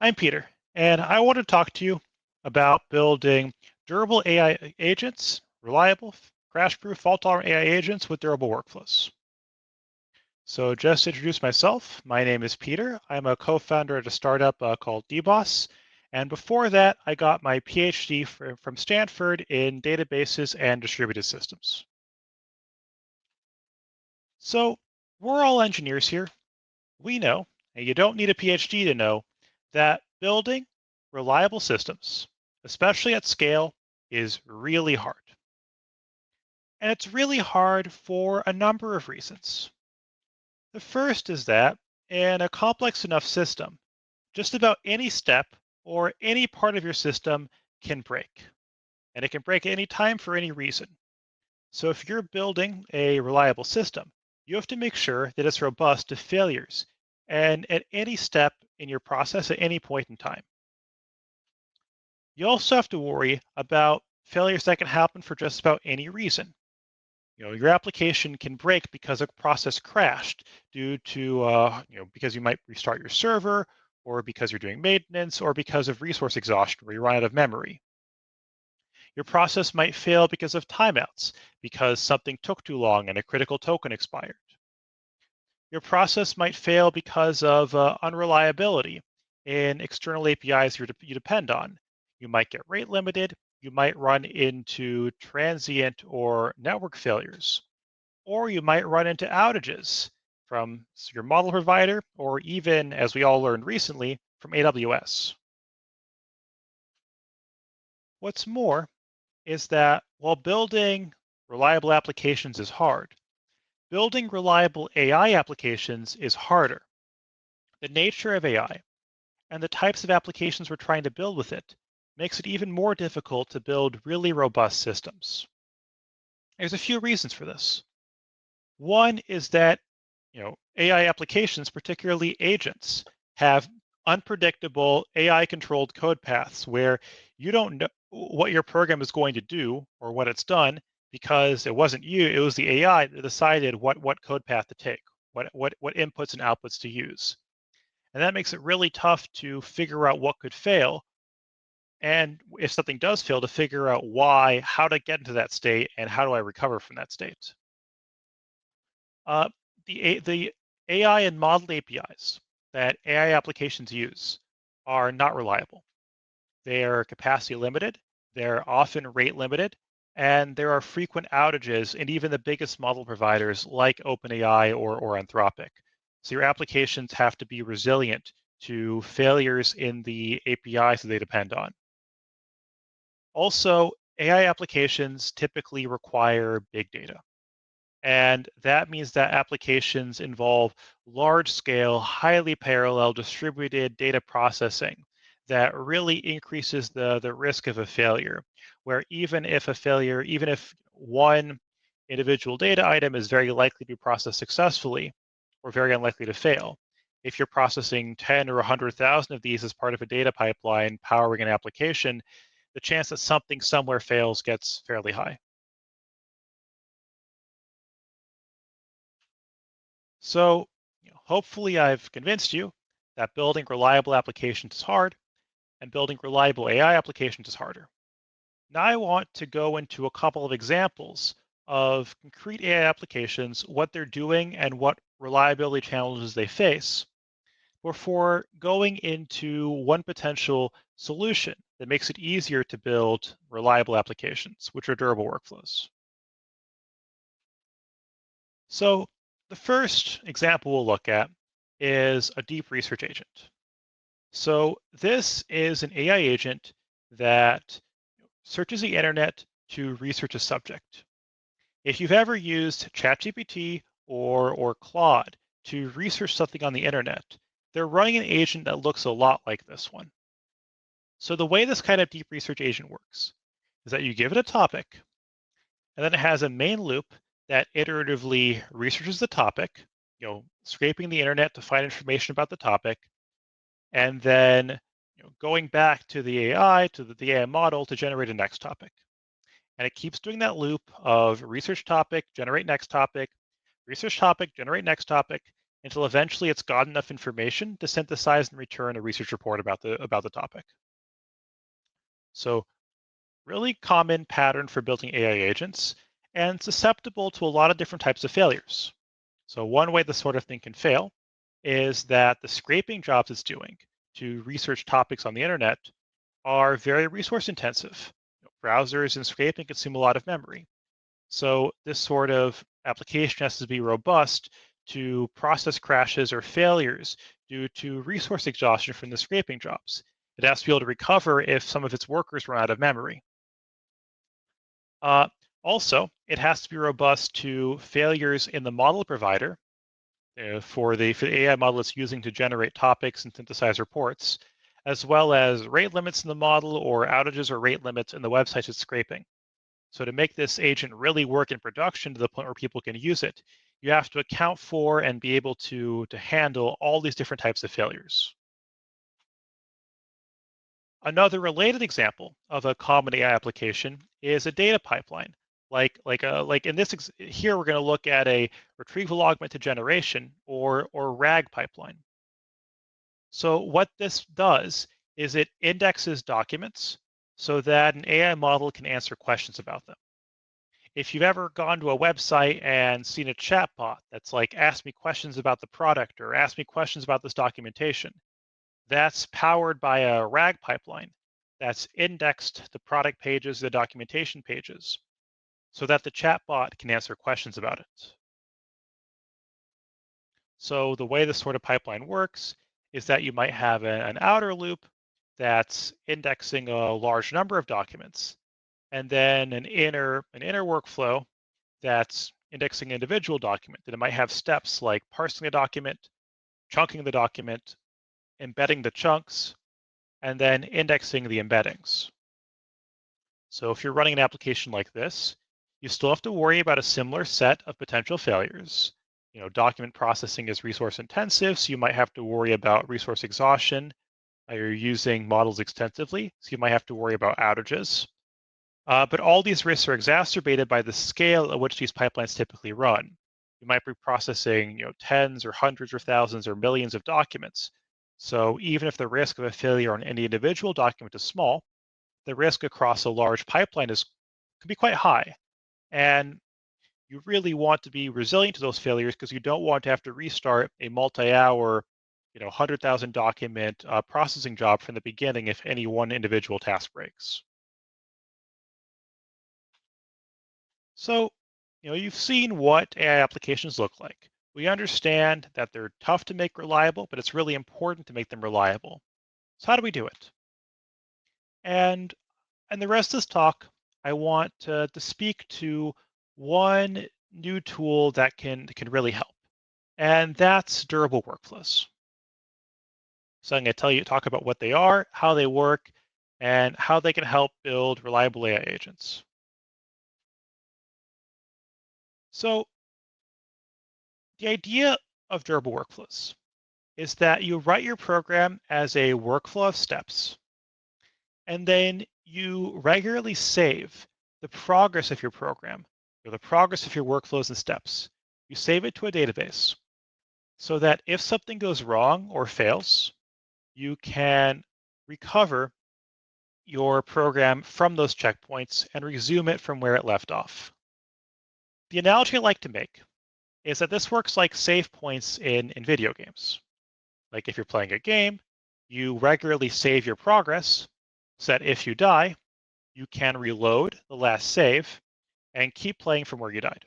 I'm Peter, and I want to talk to you about building durable AI agents, reliable, crash-proof, fault-tolerant AI agents with durable workflows. So just to introduce myself, my name is Peter. I'm a co-founder at a startup called DBOS. And before that, I got my PhD from Stanford in databases and distributed systems. So we're all engineers here. We know, and you don't need a PhD to know, that building reliable systems, especially at scale, is really hard. And it's really hard for a number of reasons. The first is that in a complex enough system, just about any step or any part of your system can break. And it can break at any time for any reason. So if you're building a reliable system, you have to make sure that it's robust to failures and at any step in your process at any point in time. You also have to worry about failures that can happen for just about any reason. Your application can break because a process crashed due to, because you might restart your server, or because you're doing maintenance, or because of resource exhaustion, where you run out of memory. Your process might fail because of timeouts, because something took too long and a critical token expired. Your process might fail because of unreliability in external APIs you depend on. You might get rate limited. You might run into transient or network failures, or you might run into outages from your model provider, or even, as we all learned recently, from AWS. What's more is that while building reliable applications is hard, building reliable AI applications is harder. The nature of AI and the types of applications we're trying to build with it makes it even more difficult to build really robust systems. There's a few reasons for this. One is that AI applications, particularly agents, have unpredictable AI-controlled code paths where you don't know what your program is going to do or what it's done because it wasn't you, it was the AI that decided what code path to take, what inputs and outputs to use. And that makes it really tough to figure out what could fail. And if something does fail, to figure out why, how to get into that state, and how do I recover from that state. Uh, the AI and model APIs that AI applications use are not reliable. They are capacity limited, they're often rate limited, and there are frequent outages in even the biggest model providers like OpenAI or Anthropic. So your applications have to be resilient to failures in the APIs that they depend on. Also, AI applications typically require big data. And that means that applications involve large scale, highly parallel distributed data processing that really increases the risk of a failure, where even if one individual data item is very likely to be processed successfully or very unlikely to fail, if you're processing 10 or 100,000 of these as part of a data pipeline powering an application, the chance that something somewhere fails gets fairly high. So, hopefully I've convinced you that building reliable applications is hard and building reliable AI applications is harder. Now I want to go into a couple of examples of concrete AI applications, what they're doing and what reliability challenges they face before going into one potential solution that makes it easier to build reliable applications, which are durable workflows. So the first example we'll look at is a deep research agent. So this is an AI agent that searches the internet to research a subject. If you've ever used ChatGPT or Claude to research something on the internet, they're running an agent that looks a lot like this one. So the way this kind of deep research agent works is that you give it a topic, and then it has a main loop that iteratively researches the topic, scraping the internet to find information about the topic, and then going back to the AI, to the AI model to generate a next topic. And it keeps doing that loop of research topic, generate next topic, research topic, generate next topic, until eventually it's got enough information to synthesize and return a research report about the topic. So really common pattern for building AI agents and susceptible to a lot of different types of failures. So one way this sort of thing can fail is that the scraping jobs it's doing to research topics on the internet are very resource intensive. Browsers and scraping consume a lot of memory. So this sort of application has to be robust to process crashes or failures due to resource exhaustion from the scraping jobs. It has to be able to recover if some of its workers run out of memory. Uh, Also, it has to be robust to failures in the model provider for the AI model it's using to generate topics and synthesize reports, as well as rate limits in the model or outages or rate limits in the websites it's scraping. So to make this agent really work in production to the point where people can use it, you have to account for and be able to handle all these different types of failures. Another related example of a common AI application is a data pipeline. Like in here we're going to look at a retrieval augmented generation or RAG pipeline. So what this does is it indexes documents so that an AI model can answer questions about them. If you've ever gone to a website and seen a chatbot that's like, ask me questions about the product or ask me questions about this documentation, that's powered by a RAG pipeline that's indexed the product pages, the documentation pages, so that the chatbot can answer questions about it. So the way this sort of pipeline works is that you might have an outer loop that's indexing a large number of documents, and then an inner workflow that's indexing an individual document. And it might have steps like parsing the document, chunking the document, embedding the chunks, and then indexing the embeddings. So if you're running an application like this, you still have to worry about a similar set of potential failures. Document processing is resource intensive, so you might have to worry about resource exhaustion. You're using models extensively, so you might have to worry about outages. But all these risks are exacerbated by the scale at which these pipelines typically run. You might be processing, tens or hundreds or thousands or millions of documents. So even if the risk of a failure on any individual document is small, the risk across a large pipeline could be quite high. And you really want to be resilient to those failures because you don't want to have to restart a multi-hour, 100,000 document processing job from the beginning if any one individual task breaks. So, you've seen what AI applications look like. We understand that they're tough to make reliable, but it's really important to make them reliable. So how do we do it? And the rest of this talk, I want to speak to one new tool that can really help, and that's durable workflows. So I'm going to talk about what they are, how they work, and how they can help build reliable AI agents. So the idea of durable workflows is that you write your program as a workflow of steps, and then you regularly save the progress of your program or the progress of your workflows and steps. You save it to a database so that if something goes wrong or fails, you can recover your program from those checkpoints and resume it from where it left off. The analogy I like to make is that this works like save points in video games. Like if you're playing a game, you regularly save your progress so that if you die, you can reload the last save and keep playing from where you died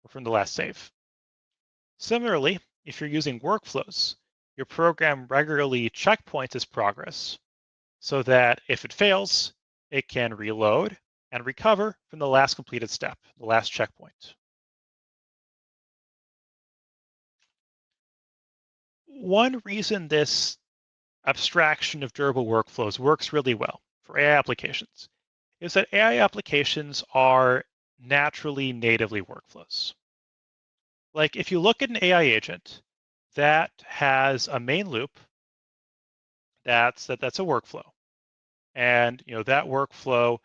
or from the last save. Similarly, if you're using workflows, your program regularly checkpoints its progress so that if it fails, it can reload and recover from the last completed step, the last checkpoint. One reason this abstraction of durable workflows works really well for AI applications is that AI applications are naturally natively workflows. Like if you look at an AI agent that has a main loop, that's a workflow. And that workflow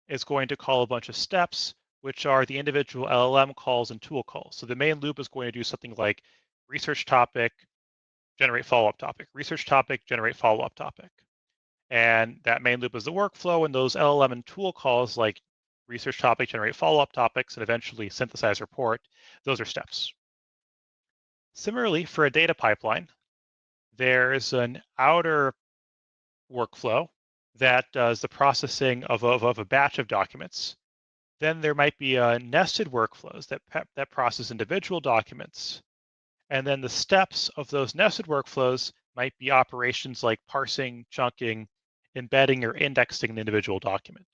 is going to call a bunch of steps, which are the individual LLM calls and tool calls. So the main loop is going to do something like research topic, generate follow-up topic, research topic, generate follow-up topic. And that main loop is the workflow, and those LLM and tool calls like research topic, generate follow-up topics, and eventually synthesize report, those are steps. Similarly, for a data pipeline, there's an outer workflow that does the processing of a batch of documents. Then there might be nested workflows that process individual documents. And then the steps of those nested workflows might be operations like parsing, chunking, embedding, or indexing an individual document.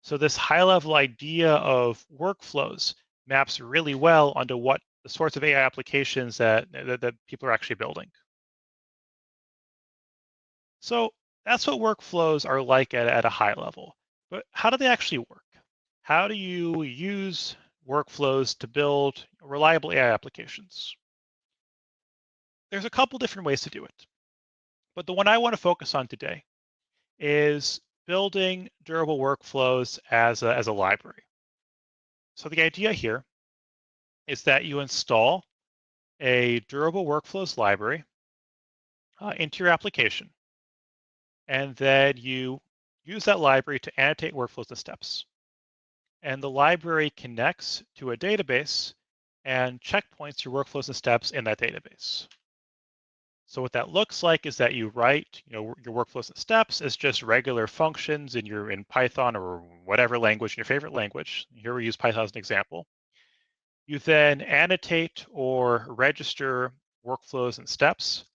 So this high-level idea of workflows maps really well onto what the sorts of AI applications that people are actually building. So that's what workflows are like at a high level. But how do they actually work? How do you use workflows to build reliable AI applications? There's a couple different ways to do it, but the one I want to focus on today is building durable workflows as a library. So the idea here is that you install a durable workflows library into your application, and then you use that library to annotate workflows and steps. And the library connects to a database and checkpoints your workflows and steps in that database. So what that looks like is that you write, your workflows and steps as just regular functions in Python or whatever language, your favorite language. Here we use Python as an example. You then annotate or register workflows and steps,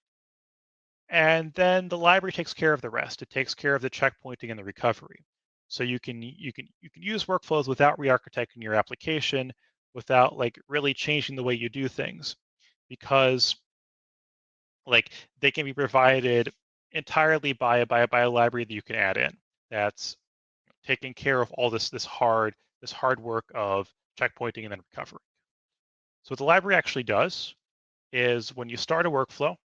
and then the library takes care of the rest. It takes care of the checkpointing and the recovery. So you can use workflows without re-architecting your application, without like really changing the way you do things, because like they can be provided entirely by a library that you can add in that's taking care of all this hard work of checkpointing and then recovery. So what the library actually does is when you start a workflow,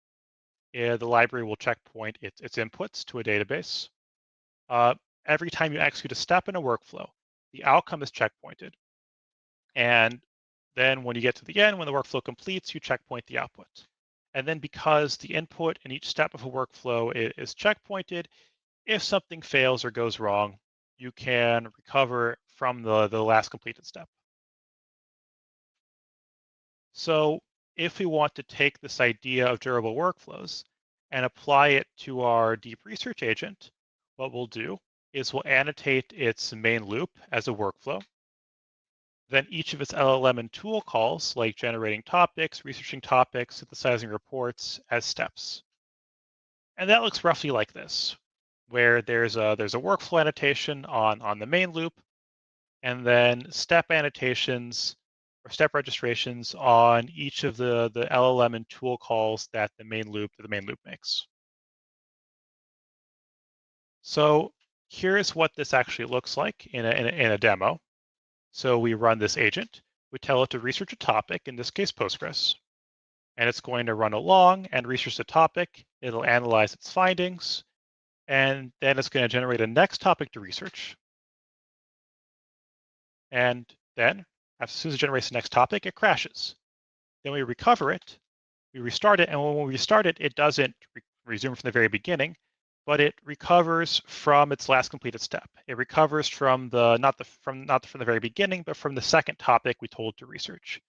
the library will checkpoint its inputs to a database. Uh, every time you execute a step in a workflow, the outcome is checkpointed. And then when you get to the end, when the workflow completes, you checkpoint the output. And then because the input in each step of a workflow is checkpointed, if something fails or goes wrong, you can recover from the last completed step. So if we want to take this idea of durable workflows and apply it to our deep research agent, what we'll do is we'll annotate its main loop as a workflow. Then each of its LLM and tool calls, like generating topics, researching topics, synthesizing reports, as steps. And that looks roughly like this, where there's a workflow annotation on the main loop, and then step annotations or step registrations on each of the LLM and tool calls that the main loop makes. So here's what this actually looks like in a demo. So we run this agent. We tell it to research a topic, in this case Postgres, and it's going to run along and research the topic. It'll analyze its findings, and then it's going to generate a next topic to research. And then, as soon as it generates the next topic, it crashes. Then we recover it, we restart it, and when we restart it, it doesn't resume from the very beginning, but it recovers from its last completed step. It recovers from not from the very beginning, but from the second topic we told to research.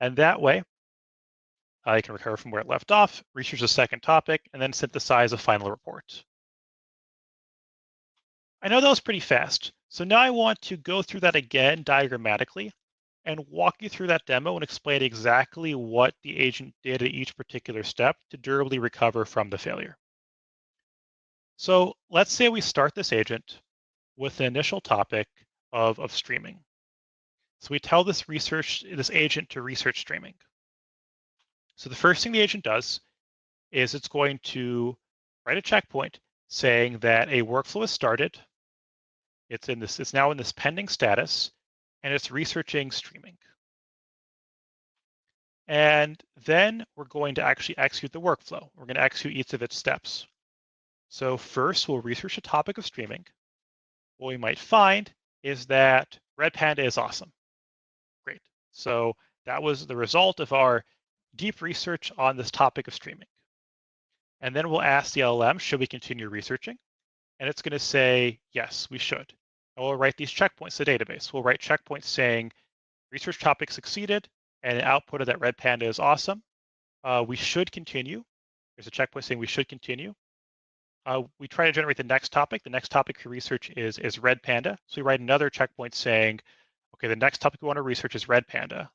And that way, it can recover from where it left off, research the second topic, and then synthesize a final report. I know that was pretty fast. So now I want to go through that again diagrammatically and walk you through that demo and explain exactly what the agent did at each particular step to durably recover from the failure. So let's say we start this agent with an initial topic of streaming. So we tell this agent to research streaming. So the first thing the agent does is it's going to write a checkpoint saying that a workflow is started. It's now in this pending status, and it's researching streaming. And then we're going to actually execute the workflow. We're going to execute each of its steps. So first, we'll research a topic of streaming. What we might find is that Red Panda is awesome. Great. So that was the result of our deep research on this topic of streaming. And then we'll ask the LLM, should we continue researching? And it's going to say, yes, we should. And we'll write these checkpoints to the database. We'll write checkpoints saying research topic succeeded and an output of that red panda is awesome. We should continue. There's a checkpoint saying we should continue. We try to generate the next topic. The next topic for research is red panda. So we write another checkpoint saying, okay, the next topic we want to research is red panda.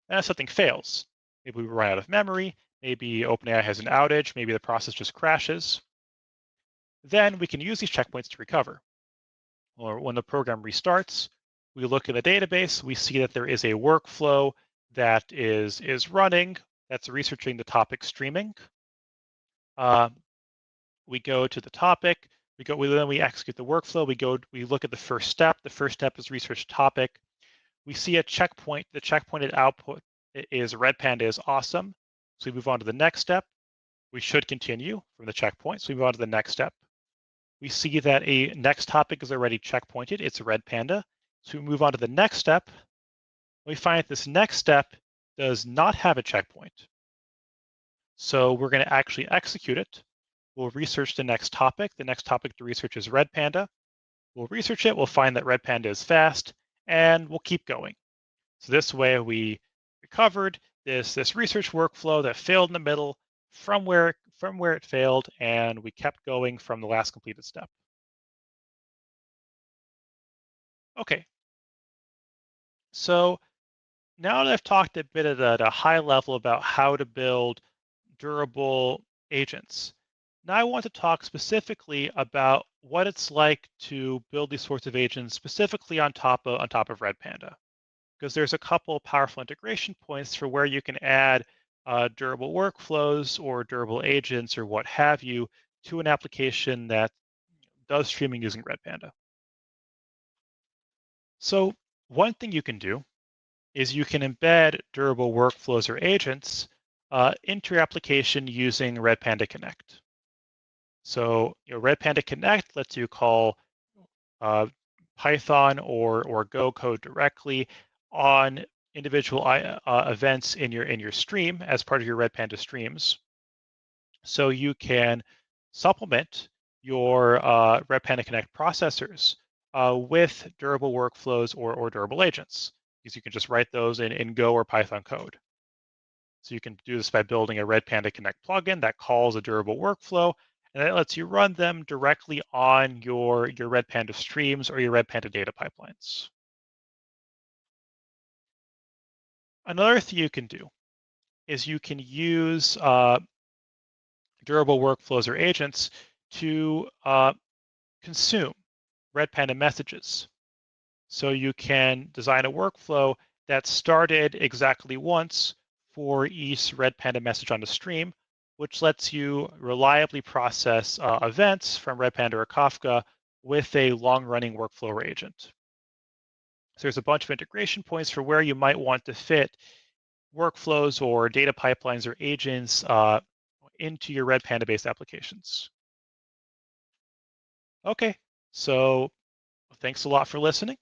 And if something fails, maybe we run out of memory, maybe OpenAI has an outage, maybe the process just crashes, then we can use these checkpoints to recover. Or when the program restarts, we look in the database, we see that there is a workflow that is running, that's researching the topic streaming. We go to the topic, then we execute the workflow, we look at the first step. The first step is research topic. We see a checkpoint. The checkpointed output is red panda is awesome. So we move on to the next step. We should continue from the checkpoint. So we move on to the next step. We see that a next topic is already checkpointed. It's a red panda. So we move on to the next step. We find that this next step does not have a checkpoint. So we're going to actually execute it. We'll research the next topic. The next topic to research is red panda. We'll research it. We'll find that red panda is fast, and we'll keep going. So this way we recovered this research workflow that failed in the middle from where it failed, and we kept going from the last completed step. Okay. So now that I've talked a bit at a high level about how to build durable agents, now I want to talk specifically about what it's like to build these sorts of agents specifically on top of Red Panda, because there's a couple powerful integration points for where you can add durable workflows or durable agents or what have you to an application that does streaming using Red Panda. So one thing you can do is you can embed durable workflows or agents into your application using Red Panda Connect. So Red Panda Connect lets you call Python or Go code directly on individual events in your stream as part of your Red Panda streams. So you can supplement your Red Panda Connect processors with durable workflows or durable agents, because you can just write those in Go or Python code. So you can do this by building a Red Panda Connect plugin that calls a durable workflow, and that lets you run them directly on your Red Panda streams or your Red Panda data pipelines. Another thing you can do is you can use durable workflows or agents to consume Red Panda messages. So you can design a workflow that started exactly once for each Red Panda message on the stream, which lets you reliably process events from Red Panda or Kafka with a long-running workflow or agent. So there's a bunch of integration points for where you might want to fit workflows or data pipelines or agents into your Red Panda-based applications. Okay, so thanks a lot for listening.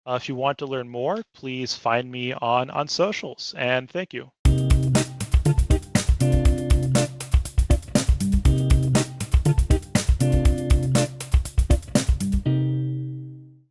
If you want to learn more, please find me on socials, and thank you.